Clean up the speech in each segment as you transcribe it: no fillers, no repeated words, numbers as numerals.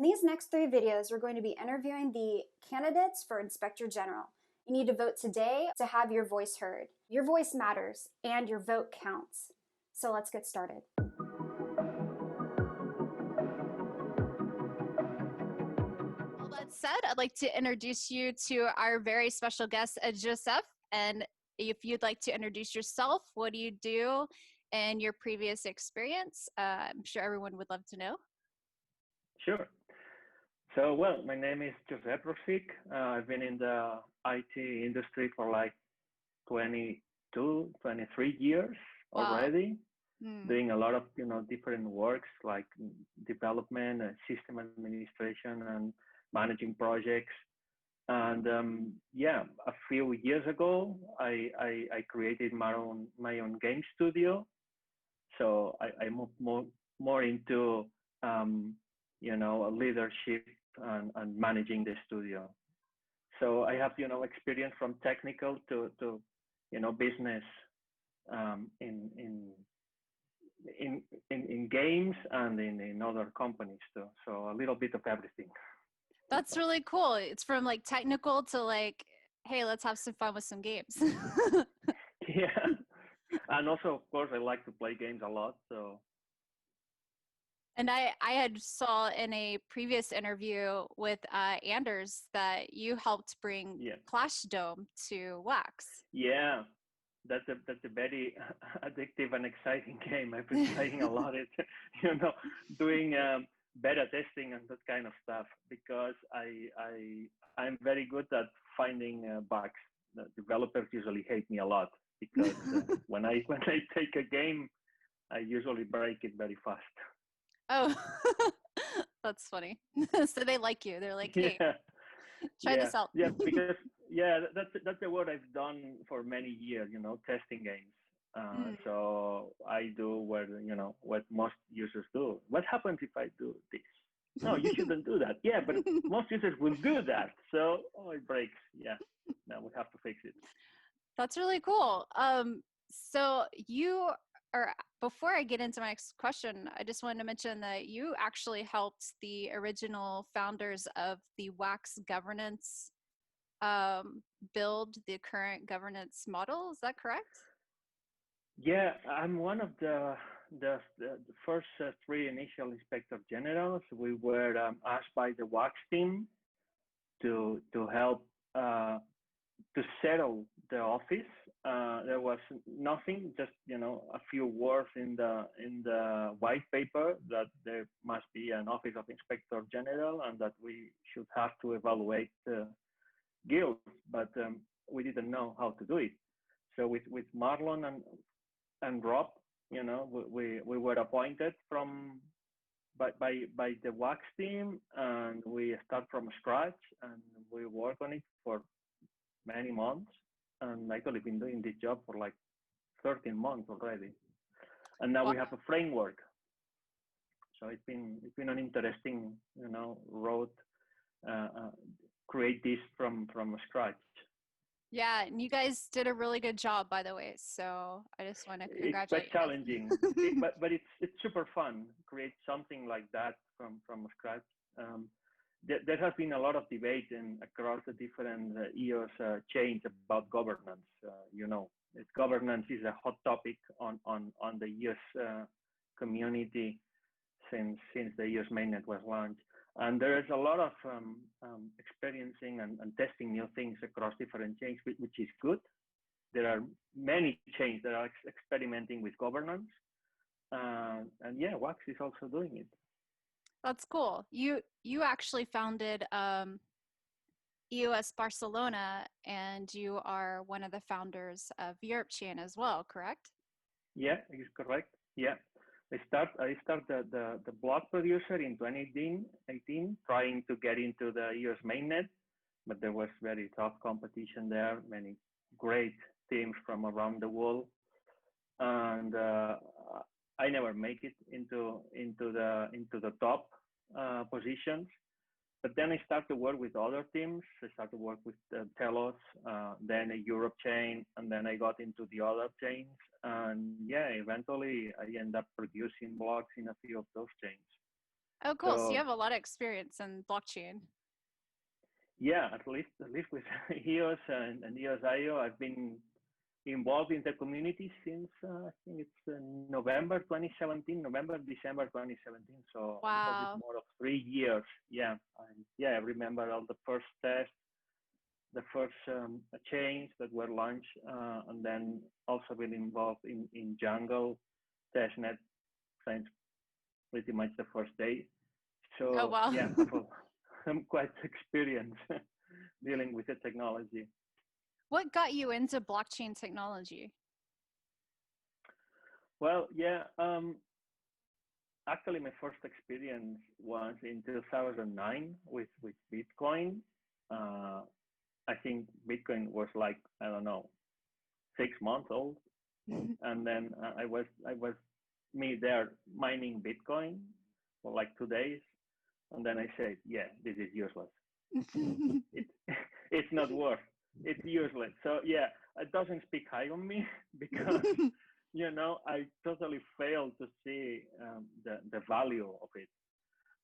In these next 3 videos, we're going to be interviewing the candidates for Inspector General. You need to vote today to have your voice heard. Your voice matters and your vote counts. So let's get started. All that said, I'd like to introduce you to our very special guest, Josep. And if you'd like to introduce yourself, what do you do and your previous experience? I'm sure everyone would love to know. Sure. So, well, my name is Josep Rosich. I've been in the IT industry for like 22, 23 years already, doing a lot of, different works like development, system administration, and managing projects. And a few years ago, I created my own game studio. So I moved more into leadership and managing the studio. So I have experience from technical to business in games and in other companies too. So a little bit of everything. That's really cool. It's from like technical to like, hey, let's have some fun with some games. Yeah. And also, of course, I like to play games a lot. So. And I had saw in a previous interview with Anders that you helped bring Clash Dome to WAX. Yeah, that's a very addictive and exciting game. I've been playing a lot. Doing beta testing and that kind of stuff because I'm very good at finding bugs. The developers usually hate me a lot because when I take a game, I usually break it very fast. Oh, that's funny. So they like you. They're like, hey, try this out. Yeah, because that's the work I've done for many years. Testing games. So I do what most users do. What happens if I do this? No, you shouldn't do that. Yeah, but most users will do that. So it breaks. Yeah, now we have to fix it. That's really cool. So you are, before I get into my next question, I just wanted to mention that you actually helped the original founders of the WAX governance build the current governance model. Is that correct? Yeah, I'm one of the first 3 initial inspector generals. We were asked by the WAX team to help to settle the office. There was nothing, just a few words in the white paper that there must be an office of inspector general and that we should have to evaluate the guilds, but we didn't know how to do it. So with Marlon and Rob, we were appointed by the WAX team, and we start from scratch, and we work on it for many months, and actually been doing this job for like 13 months already. And now we have a framework. So it's been an interesting road. Create this from scratch. Yeah, and you guys did a really good job, by the way. So I just want to congratulate you. It's quite challenging, but it's super fun. Create something like that from scratch. There has been a lot of debate across the different EOS chains about governance. Governance is a hot topic on the EOS community since the EOS mainnet was launched. And there is a lot of experiencing and testing new things across different chains, which is good. There are many chains that are experimenting with governance. And WAX is also doing it. That's cool. You actually founded EOS Barcelona, and you are one of the founders of Europe chain as well, correct? Yeah, it's correct. Yeah. I start the blog producer in 2018, trying to get into the EOS mainnet, but there was very tough competition there, many great teams from around the world, and I never make it into the top positions. But then I started to work with other teams. I started to work with Telos, then a Europe chain, and then I got into the other chains. And eventually I end up producing blogs in a few of those chains. Oh, cool. So you So have a lot of experience in blockchain. yeah, at least with EOS and EOS.io, I've been involved in the community since I think it's November 2017, November, December 2017. So a little bit Wow. more of 3 years. Yeah, I remember all the first tests, the first chains that were launched, and then also been involved in Jungle testnet since pretty much the first day. Oh, So wow. yeah, I'm quite experienced dealing with the technology. What got you into blockchain technology? Well, yeah, actually, my first experience was in 2009 with Bitcoin. Uh, I think Bitcoin was like, I don't know, 6 months old, and then I was me there mining Bitcoin for like 2 days, and then I said, yeah, this is useless. It it's not worth. It's useless. So yeah, it doesn't speak high on me because I totally failed to see the value of it.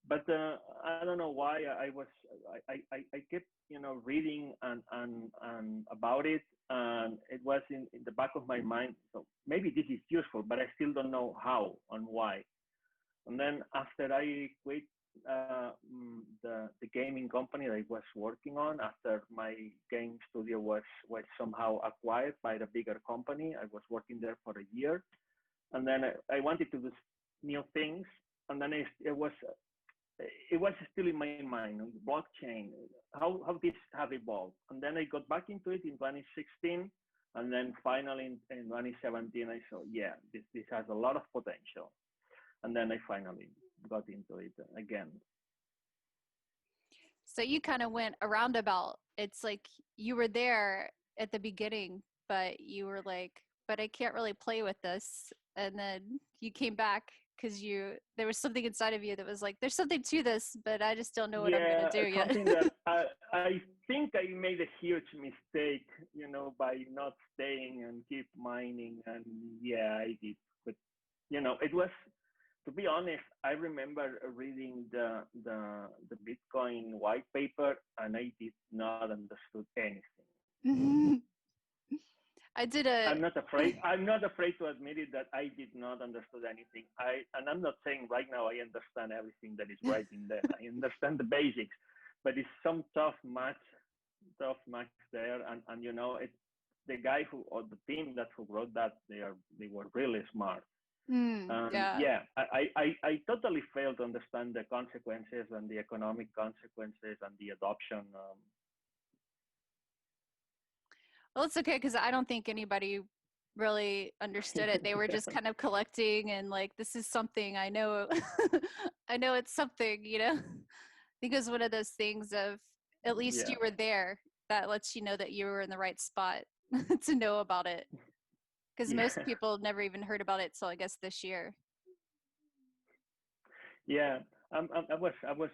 But I don't know why I kept reading and about it, and it was in the back of my mind. So maybe this is useful, but I still don't know how and why. And then after I quit the gaming company that I was working on, after my game studio was somehow acquired by the bigger company, I was working there for a year, and then I wanted to do new things, and then it was still in my mind, blockchain, how this have evolved. And then I got back into it in 2016, and then finally in 2017 I saw, yeah, this has a lot of potential. And then I finally got into it again. So you kind of went a roundabout. It's like you were there at the beginning, but you were like, but I can't really play with this. And then you came back because there was something inside of you that was like, there's something to this, but I just don't know what I'm going Yeah, to do yet. something that I think I made a huge mistake, by not staying and keep mining. And yeah, I did. But it was, to be honest, I remember reading the Bitcoin white paper, and I did not understood anything. I did a, I'm not afraid. I'm not afraid to admit it that I did not understood anything. And I'm not saying right now I understand everything that is writing there. I understand the basics, but it's some tough math there. And it's the guy or the team who wrote that. They were really smart. yeah. Yeah, I totally failed to understand the consequences and the economic consequences and the adoption. Well, it's okay because I don't think anybody really understood it. They were just kind of collecting and like, this is something I know. I know it's something, I think it was one of those things of at least Yeah. you were there. That lets you know that you were in the right spot to know about it. Because Yeah. most people never even heard about it till I guess this year. Yeah, I was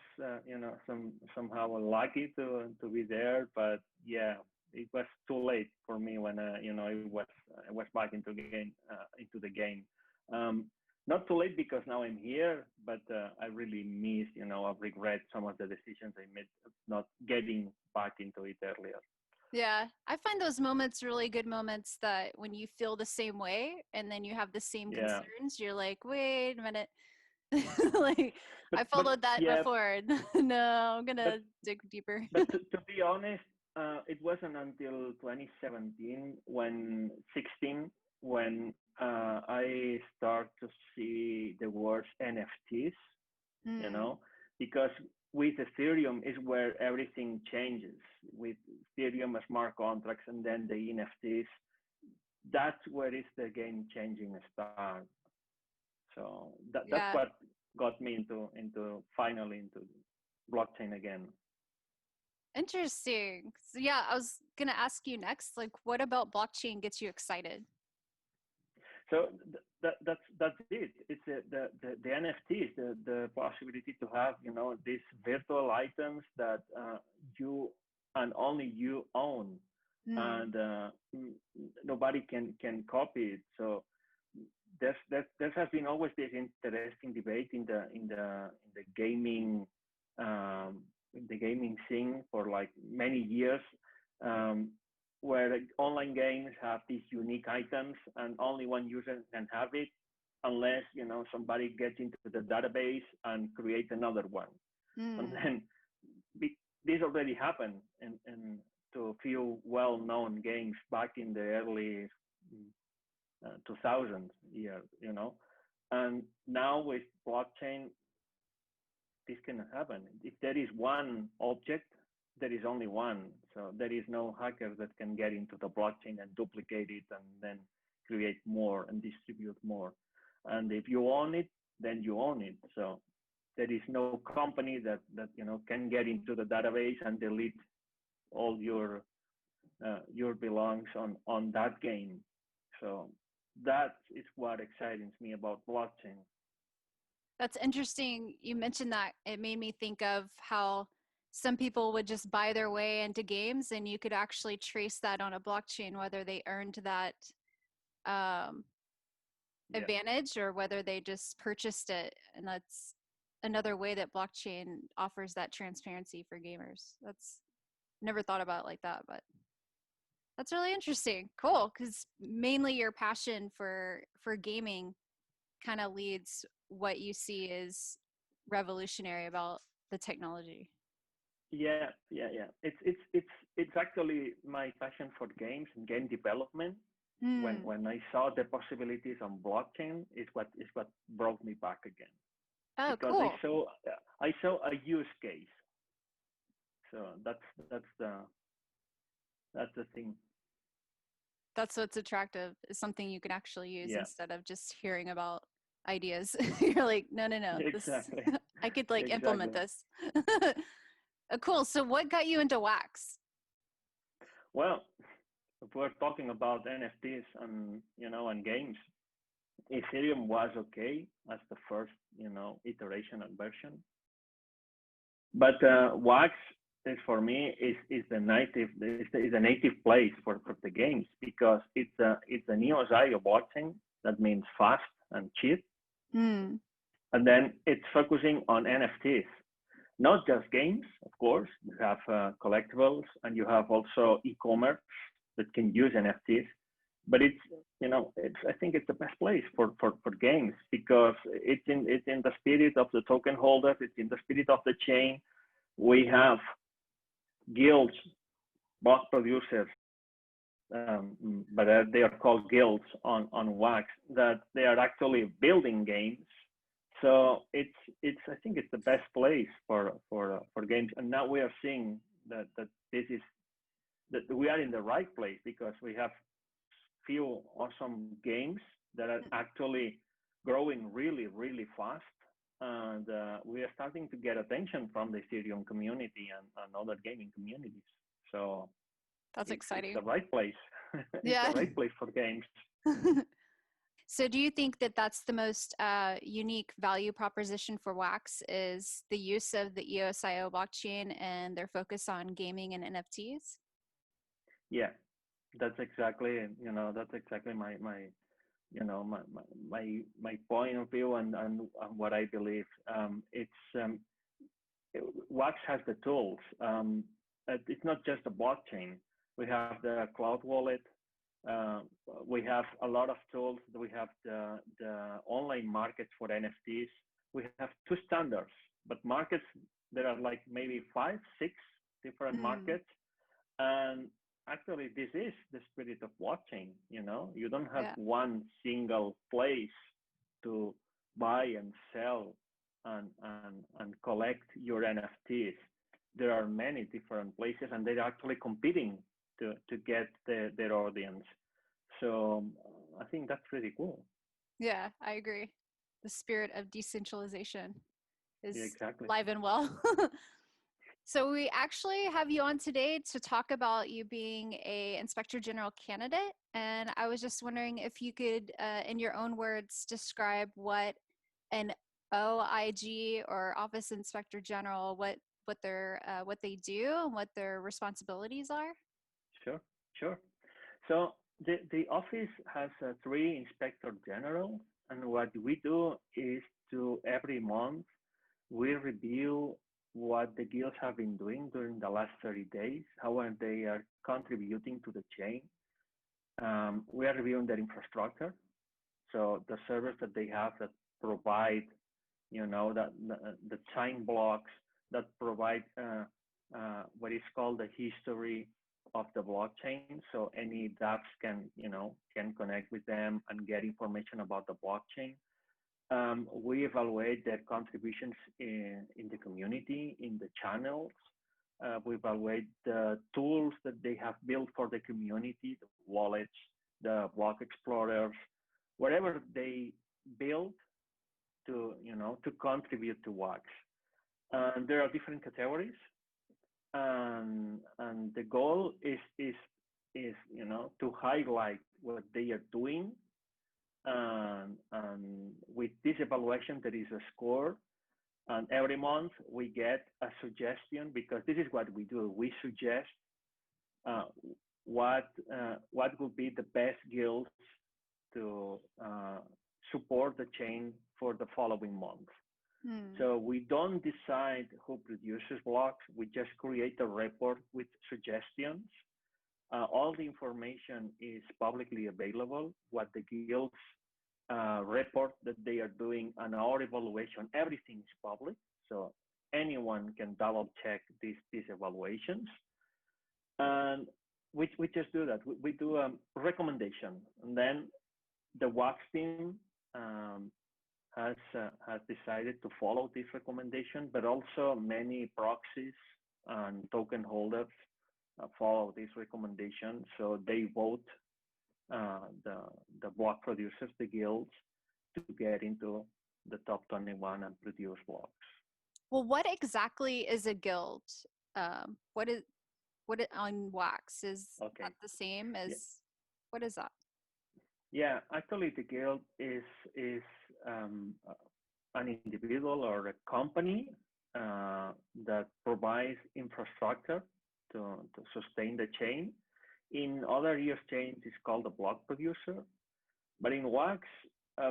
somehow lucky to be there, but yeah, it was too late for me when I was back into the game. Um, Not too late because now I'm here, but I really miss, I regret some of the decisions I made of not getting back into it earlier. Yeah, I find those moments really good moments that when you feel the same way and then you have the same Yeah, concerns, you're like, wait a minute. Like but I but followed that yeah, before. No, I'm but gonna dig deeper. But to be honest, it wasn't until 2017 when I start to see the words NFTs, Mm, because with Ethereum is where everything changes. With Ethereum smart contracts and then the NFTs, that's where is the game changing start. So that's yeah, what got me into finally into blockchain again. interesting. So yeah, I was gonna ask you next, like, what about blockchain gets you excited? So that's it. It's the NFTs, the possibility to have these virtual items that you and only you own, Mm, and nobody can copy it. So there has been always this interesting debate in the gaming scene for like many years, um, where online games have these unique items and only one user can have it, unless somebody gets into the database and creates another one. And then this already happened in to a few well-known games back in the early 2000s year. And now with blockchain, this cannot happen. If there is one object, there is only one. So there is no hacker that can get into the blockchain and duplicate it and then create more and distribute more. And if you own it, then you own it. So there is no company that can get into the database and delete all your belongs on that game. So that is what excites me about blockchain. That's interesting. You mentioned that. It made me think of how some people would just buy their way into games, and you could actually trace that on a blockchain, whether they earned that advantage or whether they just purchased it. And that's another way that blockchain offers that transparency for gamers. That's never thought about it like that, but that's really interesting. Cool, because mainly your passion for gaming kind of leads what you see is revolutionary about the technology. Yeah. It's actually my passion for games and game development. When I saw the possibilities on blockchain, is what brought me back again. Oh, because cool. I saw a use case. So that's the thing. That's what's attractive, is something you can actually use instead of just hearing about ideas. You're like, no. Exactly. This, I could like implement this. Cool. So what got you into Wax? Well, if we're talking about NFTs and games, Ethereum was okay as the first iteration and version, but Wax is for me is the native place for the games, because it's a neo-Zio blockchain. That means fast and cheap. And then it's focusing on NFTs, not just games. Of course, you have collectibles, and you have also e-commerce that can use NFTs. But I think it's the best place for games, because it's in the spirit of the token holders. It's in the spirit of the chain. We have guilds, block producers, but they are called guilds on Wax, that they are actually building games. So I think it's the best place for games. And now we are seeing that we are in the right place, because we have few awesome games that are actually growing really, really fast. And we are starting to get attention from the Ethereum community and other gaming communities. So that's exciting. It's the right place. Yeah. It's the right place for games. So do you think that that's the most unique value proposition for Wax, is the use of the EOSIO blockchain and their focus on gaming and NFTs? Yeah, that's exactly my my point of view and what I believe. Wax has the tools. It's not just a blockchain. We have the cloud wallet. We have a lot of tools. We have the online markets for NFTs. We have two standards, but markets, there are like maybe 5, 6 different markets. And actually, this is the spirit of blockchain. You don't have one single place to buy and sell and collect your NFTs. There are many different places, and they're actually competing to get their audience. So I think that's pretty cool. Yeah, I agree. The spirit of decentralization is exactly live and well. So we actually have you on today to talk about you being a Inspector General candidate. And I was just wondering if you could, in your own words, describe what an OIG, or Office Inspector General, what they do and what their responsibilities are. Sure. So The office has three inspector generals, and what we do is to every month we review what the guilds have been doing during the last 30 days, how they are contributing to the chain. We are reviewing their infrastructure, so the servers that they have that provide, that the time blocks that provide what is called the history of the blockchain. So any dApps can connect with them and get information about the blockchain. We evaluate their contributions in the community, in the channels. We evaluate the tools that they have built for the community, the wallets, the block explorers, whatever they build to contribute to WAX. And there are different categories, and the goal is to highlight what they are doing. And with this evaluation, there is a score. And every month we get a suggestion, because this is what we do. We suggest what would be the best guilds to support the chain for the following month. So we don't decide who produces blocks. We just create a report with suggestions. All the information is publicly available. What the guilds report that they are doing and our evaluation, everything is public. So anyone can double check these evaluations. And we just do that. We do a recommendation, and then the WAX team has decided to follow this recommendation, but also many proxies and token holders follow this recommendation. So they vote the block producers, the guilds, to get into the top 21 and produce blocks. Well, what exactly is a guild? What is on WAX? Is that the same as what is that? Yeah, actually, the guild is an individual or a company that provides infrastructure to sustain the chain. In other EOS chains, it's called a block producer. But in WAX,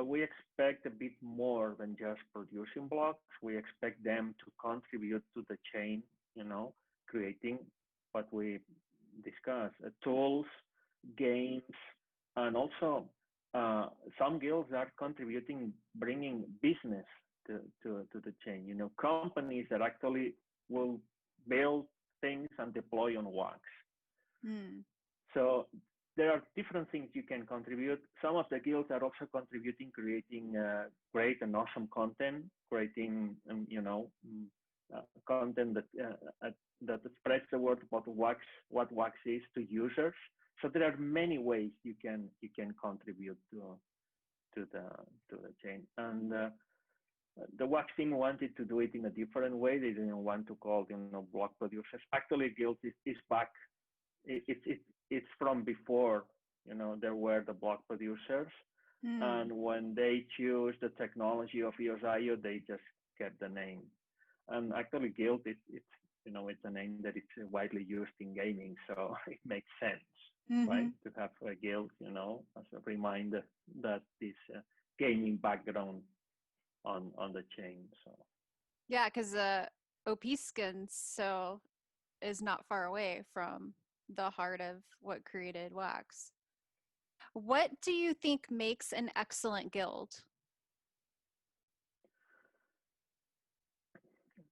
we expect a bit more than just producing blocks. We expect them to contribute to the chain, creating what we discussed, tools, games, and also some guilds are contributing, bringing business to the chain. Companies that actually will build things and deploy on WAX. So there are different things you can contribute. Some of the guilds are also contributing, creating great and awesome content, creating content that spreads the word about WAX, what WAX is to users. So there are many ways you can contribute to the chain. And the WAX team wanted to do it in a different way. They didn't want to call block producers. Actually, guild is back. It's from before. There were the block producers, and when they choose the technology of EOS.io, they just kept the name. And actually, guild it's a name that is widely used in gaming, so it makes sense. Right, to have a guild, as a reminder that this gaming background on the chain. So yeah, because OP skins is not far away from the heart of what created WAX. What do you think makes an excellent guild?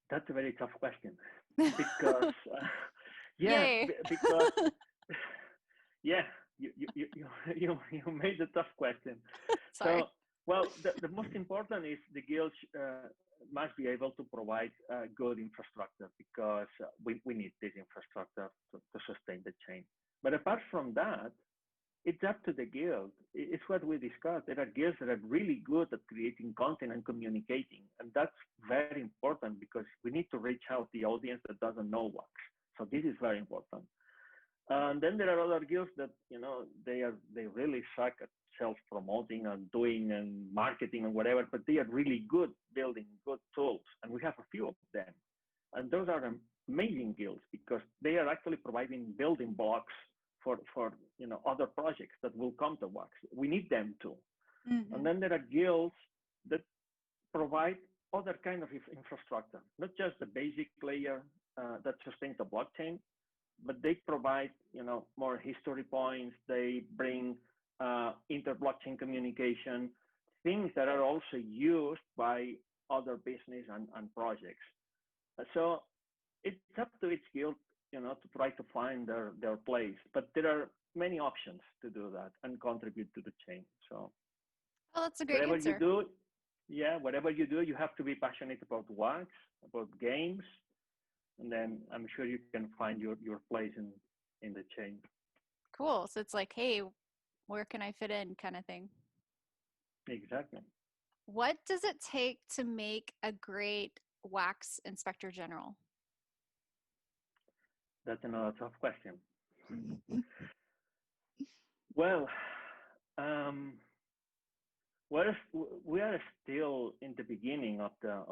That's a very tough question, because because yeah, you made a tough question. Sorry. So, well, the most important is the guilds must be able to provide good infrastructure, because we need this infrastructure to sustain the chain. But apart from that, it's up to the guild. It's what we discussed. There are guilds that are really good at creating content and communicating. And that's very important, because we need to reach out the audience that doesn't know WAX. So this is very important. And then there are other guilds that, they really suck at self-promoting and doing and marketing and whatever, but they are really good building good tools. And we have a few of them. And those are amazing guilds, because they are actually providing building blocks for other projects that will come to WAX. We need them too. Mm-hmm. And then there are guilds that provide other kind of infrastructure, not just the basic layer that sustains the blockchain, but they provide more history points. They bring inter-blockchain communication, things that are also used by other business and projects. So it's up to each guild, to try to find their place. But there are many options to do that and contribute to the chain. So that's a great whatever answer. you do, whatever you do, you have to be passionate about WAX, about games, and then I'm sure you can find your place in the chain. Cool. So it's like, hey, where can I fit in kind of thing. Exactly. What does it take to make a great WAX Inspector General? That's another tough question. Well, we are still in the beginning of the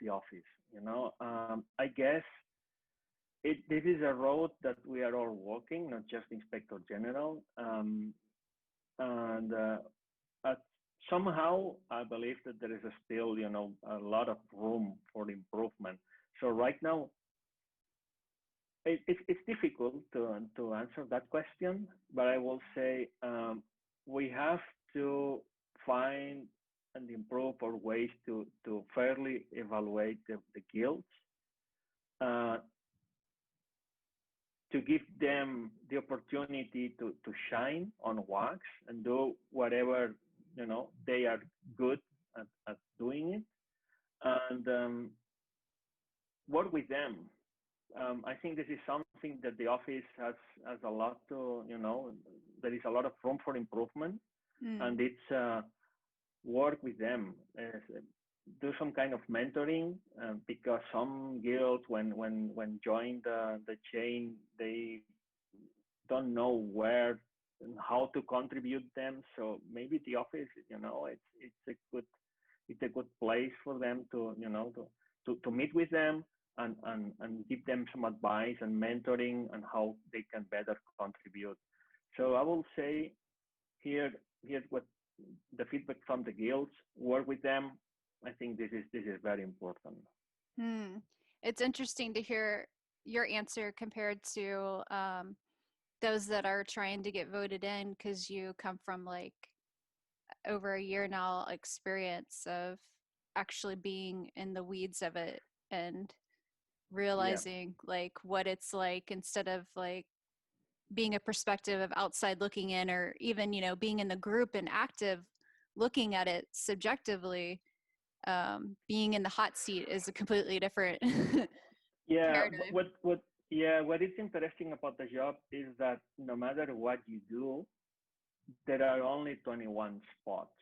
office. I guess this is a road that we are all walking, not just Inspector General. And somehow I believe that there is still, a lot of room for improvement. So right now, it's difficult to answer that question, but I will say we have to find and improve our ways to fairly evaluate the guilds, to give them the opportunity to shine on WAX and do whatever they are good at doing it, and work with them. I think this is something that the office has a lot to, there is a lot of room for improvement, and it's work with them, do some kind of mentoring, because some guilds when join the chain, they don't know where and how to contribute them. So maybe the office, it's a good place for them to to meet with them and give them some advice and mentoring on how they can better contribute. So I will say here's what the feedback from the guilds, work with them. I think this is very important. It's interesting to hear your answer compared to those that are trying to get voted in, because you come from like over a year now experience of actually being in the weeds of it and realizing like what it's like, instead of like being a perspective of outside looking in, or even being in the group and active looking at it subjectively. Being in the hot seat is a completely different narrative. What is interesting about the job is that no matter what you do, there are only 21 spots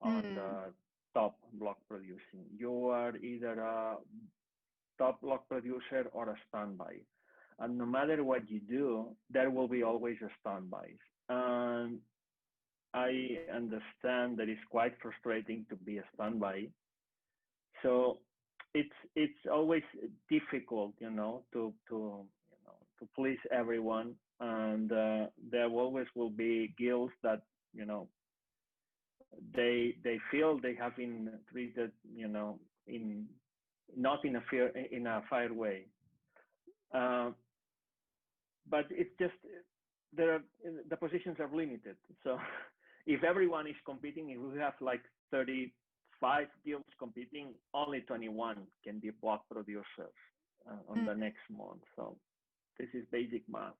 on the top block producing. You are either a top block producer or a standby. And no matter what you do, there will be always a standby. And I understand that it's quite frustrating to be a standby. So it's always difficult, to please everyone, and there always will be guilds that they feel they have been treated, in not in a fair way. But it's just the positions are limited. So if everyone is competing, if we have like 35 guilds competing, only 21 can be block producers on the next month. So this is basic math.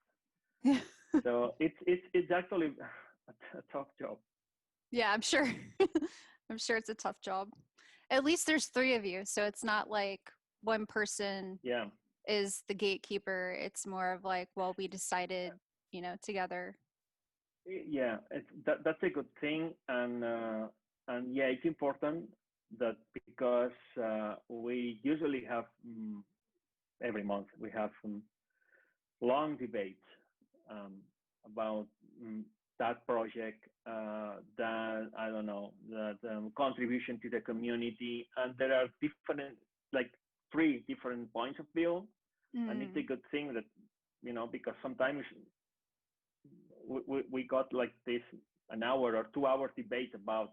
So it's actually a tough job. Yeah, I'm sure. I'm sure it's a tough job. At least there's 3 of you, so it's not like one person is the gatekeeper. It's more of like, well, we decided, together. Yeah, that's a good thing, and yeah, it's important that because we usually have every month we have some long debates about that project, that I don't know, that contribution to the community, and there are different, like 3 different points of view, and it's a good thing that because sometimes we got like this an hour or 2 hour debate about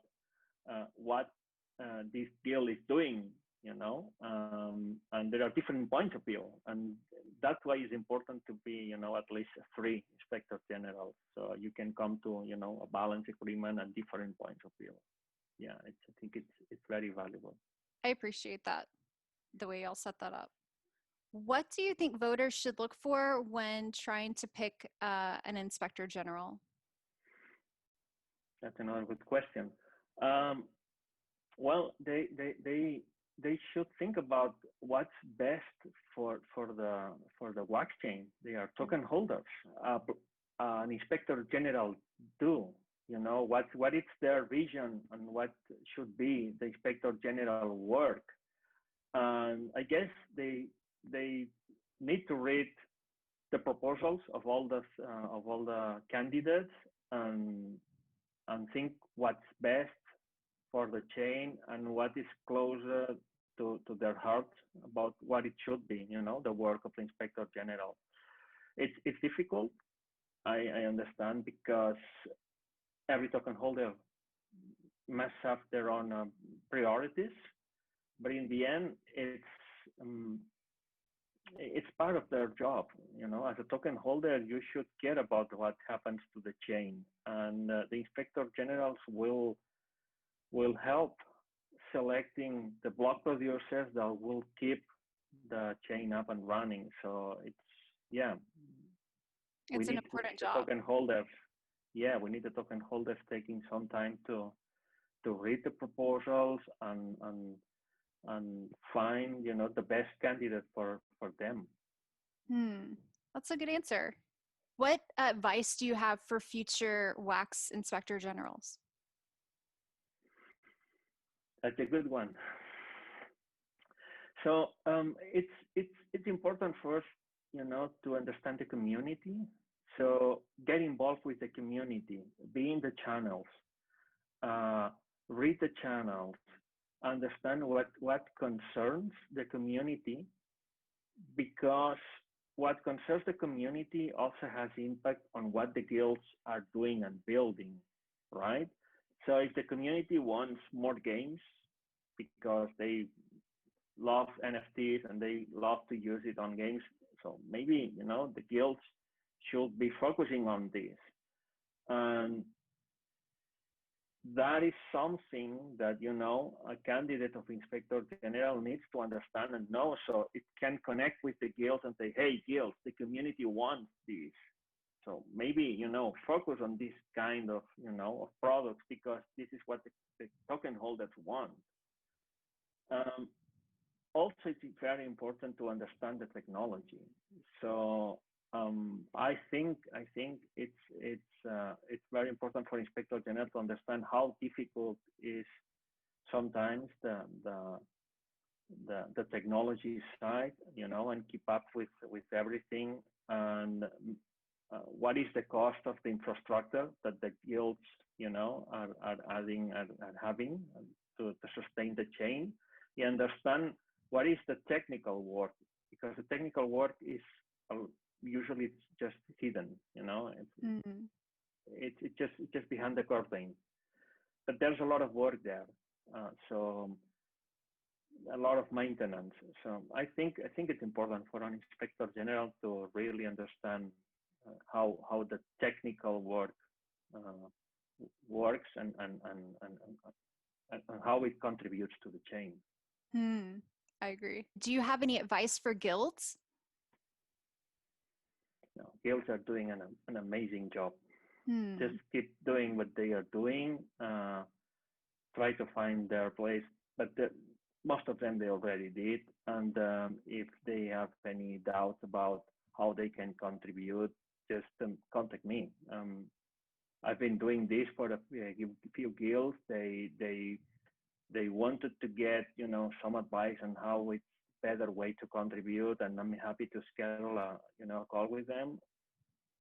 what this guild is doing, and there are different points of view, and that's why it's important to be, at least 3 inspectors general, so you can come to, a balanced agreement and different points of view. Yeah, I think it's very valuable. I appreciate that, the way y'all set that up. What do you think voters should look for when trying to pick an inspector general? That's another good question. Well, they should think about what's best for the wax chain. They are token holders. An inspector general do. What is their vision and what should be the inspector general work. And I guess they need to read the proposals of all the candidates and think what's best for the chain and what is closer to their heart about what it should be, the work of the inspector general. It's difficult, I understand, because every token holder must have their own priorities, but in the end, it's part of their job. As a token holder, you should care about what happens to the chain, and the inspector generals will help selecting the block producers that will keep the chain up and running. So it's an important job. Token holders. Yeah, we need the token holders taking some time to read the proposals and find, the best candidate for them. That's a good answer. What advice do you have for future wax inspector generals? That's a good one. So it's important first, to understand the community. So get involved with the community, be in the channels, read the channels, understand what concerns the community, because what concerns the community also has impact on what the guilds are doing and building, right? So if the community wants more games because they love NFTs and they love to use it on games, so maybe, the guilds should be focusing on this. And that is something that, a candidate of inspector general needs to understand and know, so it can connect with the guilds and say, hey, guilds, the community wants this. So maybe, focus on this kind of, of products, because this is what the token holders want. Also, it's very important to understand the technology. So I think it's very important for inspector general to understand how difficult is sometimes the technology side, and keep up with everything, and what is the cost of the infrastructure that the guilds, are adding and having to sustain the chain. You understand what is the technical work, because the technical work is usually it's just hidden, it's just behind the curtain, but there's a lot of work there, so a lot of maintenance. So I think it's important for an inspector general to really understand how the technical work works and how it contributes to the chain. I agree. Do you have any advice for guilds? No, guilds are doing an amazing job. Just keep doing what they are doing. Try to find their place, but most of them they already did. And if they have any doubts about how they can contribute, just contact me. I've been doing this for a few guilds. They wanted to get, some advice on how it's better way to contribute, and I'm happy to schedule a call with them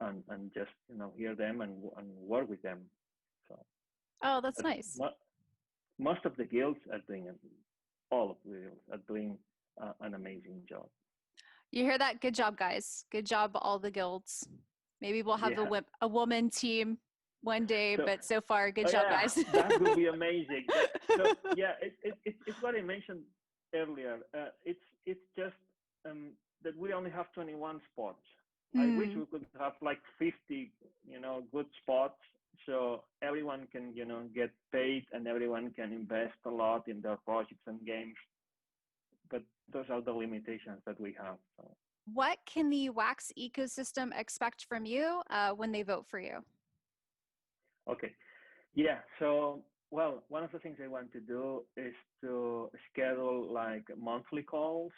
and just hear them and work with them. So that's nice. Most of the guilds are doing it. All of the guilds are doing an amazing job. You hear that? Good job, guys. Good job, all the guilds. Maybe we'll have Yeah. a woman team one day, So, but so far, good oh job, yeah, guys. that would be amazing. So yeah, it's what I mentioned earlier. It's just that we only have 21 spots. I wish Hmm. we could have like 50, good spots, so everyone can, get paid and everyone can invest a lot in their projects and games. But those are the limitations that we have. So. What can the Wax ecosystem expect from you when they vote for you? Okay. Yeah. So, well, one of the things I want to do is to schedule like monthly calls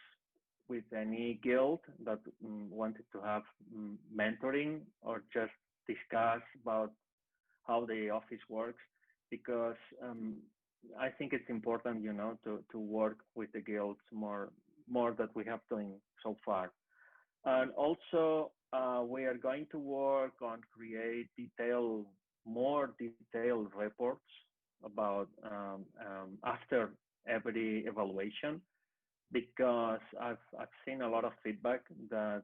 with any guild that wanted to have mentoring or just discuss about how the office works, because I think it's important, to work with the guilds more than we have done so far. And also, we are going to work on create more detailed reports about after every evaluation, because I've seen a lot of feedback that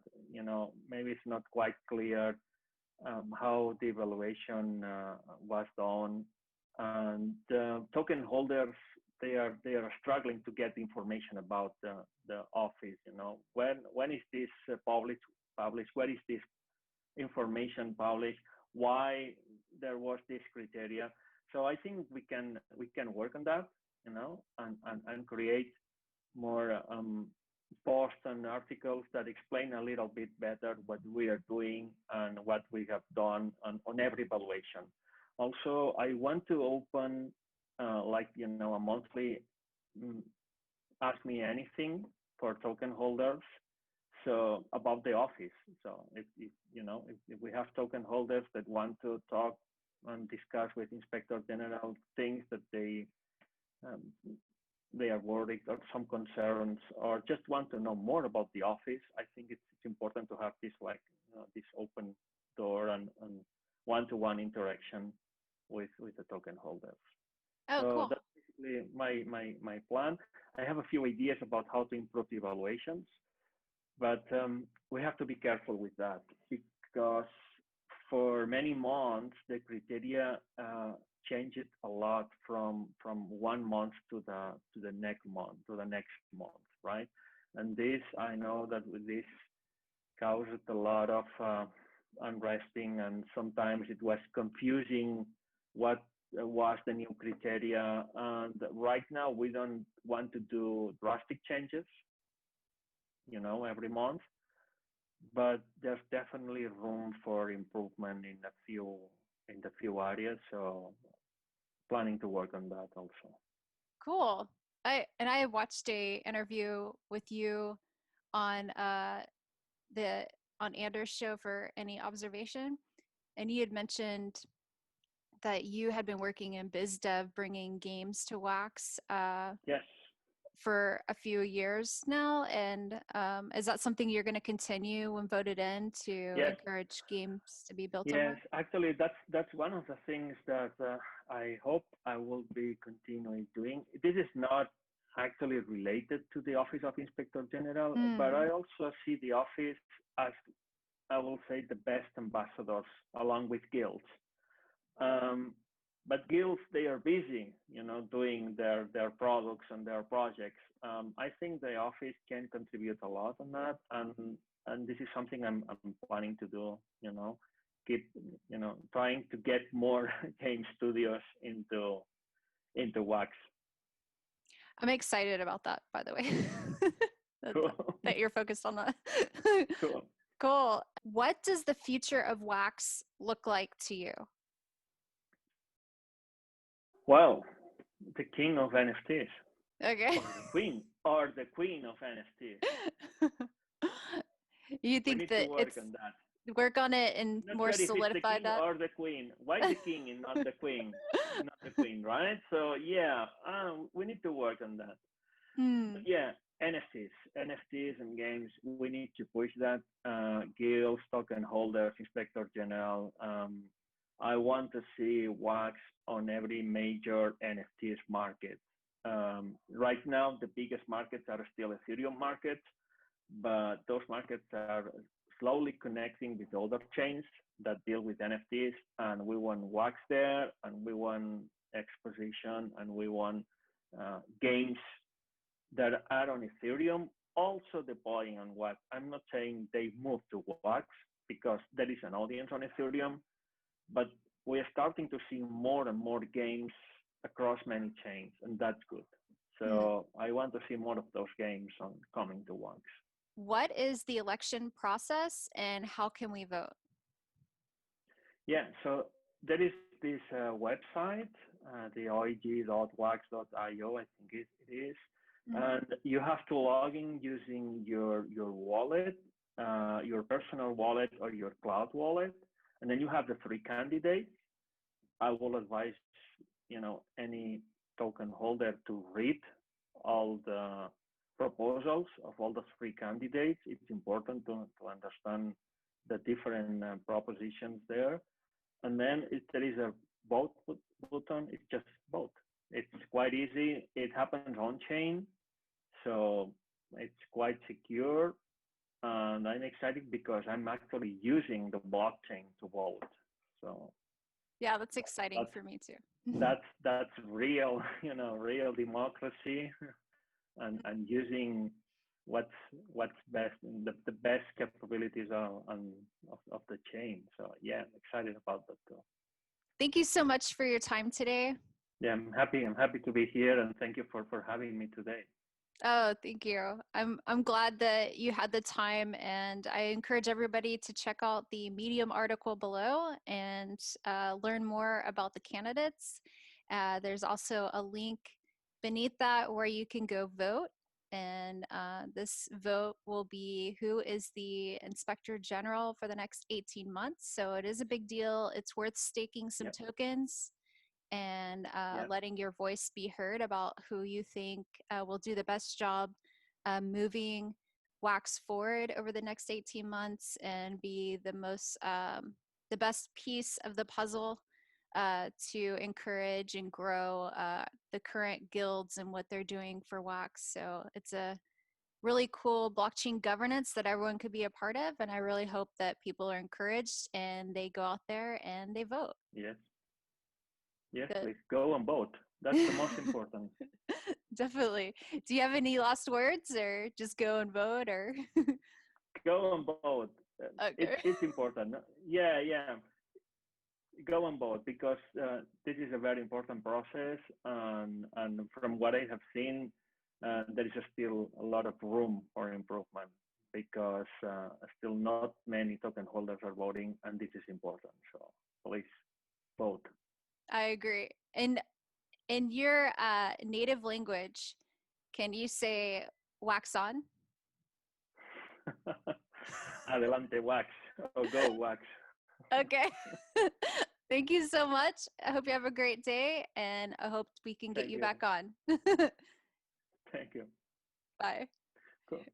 maybe it's not quite clear how the evaluation was done, and token holders, they are struggling to get information about the office. When is this published? Where is this information published? Why there was this criteria? So I think we can work on that, and create more posts and articles that explain a little bit better what we are doing and what we have done on every evaluation. Also, I want to open a monthly mm, ask me anything for token holders. So about the office. So if we have token holders that want to talk and discuss with Inspector General things that um, they are worried or some concerns or just want to know more about the office, I think it's important to have this this open door and one-to-one interaction with the token holders. Oh, So cool. that's basically my plan. I have a few ideas about how to improve the evaluations, but we have to be careful with that, because for many months the criteria changed a lot from 1 month to the next month, right? And this, I know that with this caused a lot of unresting, and sometimes it was confusing what was the new criteria. And right now we don't want to do drastic changes, every month, but there's definitely room for improvement in the few areas. So planning to work on that also. Cool. I watched a interview with you on the on Anders' show for Any Observation, and you had mentioned that you had been working in biz dev, bringing games to Wax Yes. for a few years now. And is that something you're going to continue when voted in to Yes. encourage games to be built on Yes. Wax? Actually, that's one of the things that I hope I will be continuing doing. This is not actually related to the Office of Inspector General, but I also see the office as, I will say, the best ambassadors along with guilds. But guilds, they are busy, doing their products and their projects. I think the office can contribute a lot on that, and this is something I'm planning to do. Keep trying to get more game studios into Wax. I'm excited about that, by the way. Cool. That you're focused on that. Cool. Cool. What does the future of Wax look like to you? Well, the king of NFTs, Okay. or the queen of NFTs. You We think need that to work on that. work on it and Not more sure if it's the solidify king that? or the queen. Why the king and not the queen? Not the queen, right? So yeah, we need to work on that. But yeah, NFTs and games. We need to push that. Guilds, token holders, Inspector General. I want to see Wax on every major NFTs market. Right now, the biggest markets are still Ethereum markets, but those markets are slowly connecting with other chains that deal with NFTs, and we want Wax there, and we want exposition, and we want games that are on Ethereum also deploying on Wax. I'm not saying they move to Wax because there is an audience on Ethereum, but we are starting to see more and more games across many chains, and that's good. So I want to see more of those games coming to Wax. What is the election process and how can we vote? Yeah, so there is this website, the OIG.wax.io, I think it is. And you have to log in using your wallet, your personal wallet or your cloud wallet. And then you have the 3 candidates. I will advise, any token holder to read all the proposals of all the 3 candidates. It's important to understand the different propositions there. And then if there is a vote button, it's just vote. It's quite easy. It happens on chain, so it's quite secure. And I'm excited because I'm actually using the blockchain to vote. So yeah, that's exciting for me too. That's real, real democracy, and using what's best, the best capabilities of the chain. So yeah, I'm excited about that too. Thank you so much for your time today. Yeah, I'm happy to be here, and thank you for having me today. Oh, thank you. I'm glad that you had the time, and I encourage everybody to check out the Medium article below and learn more about the candidates. There's also a link beneath that where you can go vote, and this vote will be who is the Inspector General for the next 18 months. So it is a big deal. It's worth staking some tokens and letting your voice be heard about who you think will do the best job moving Wax forward over the next 18 months and be the best piece of the puzzle to encourage and grow the current guilds and what they're doing for Wax. So it's a really cool blockchain governance that everyone could be a part of, and I really hope that people are encouraged and they go out there and they vote. Yes, please go and vote. That's the most important. Definitely. Do you have any last words, or just go and vote, or? Go and vote. Okay. It's important. Yeah. Go and vote, because this is a very important process, and from what I have seen, there is still a lot of room for improvement, because still not many token holders are voting, and this is important. So please vote. I agree. And in your native language, can you say wax on? Adelante, Wax. Oh, go, Wax. Okay. Thank you so much. I hope you have a great day, and I hope we can get you back on. Thank you. Bye. Cool.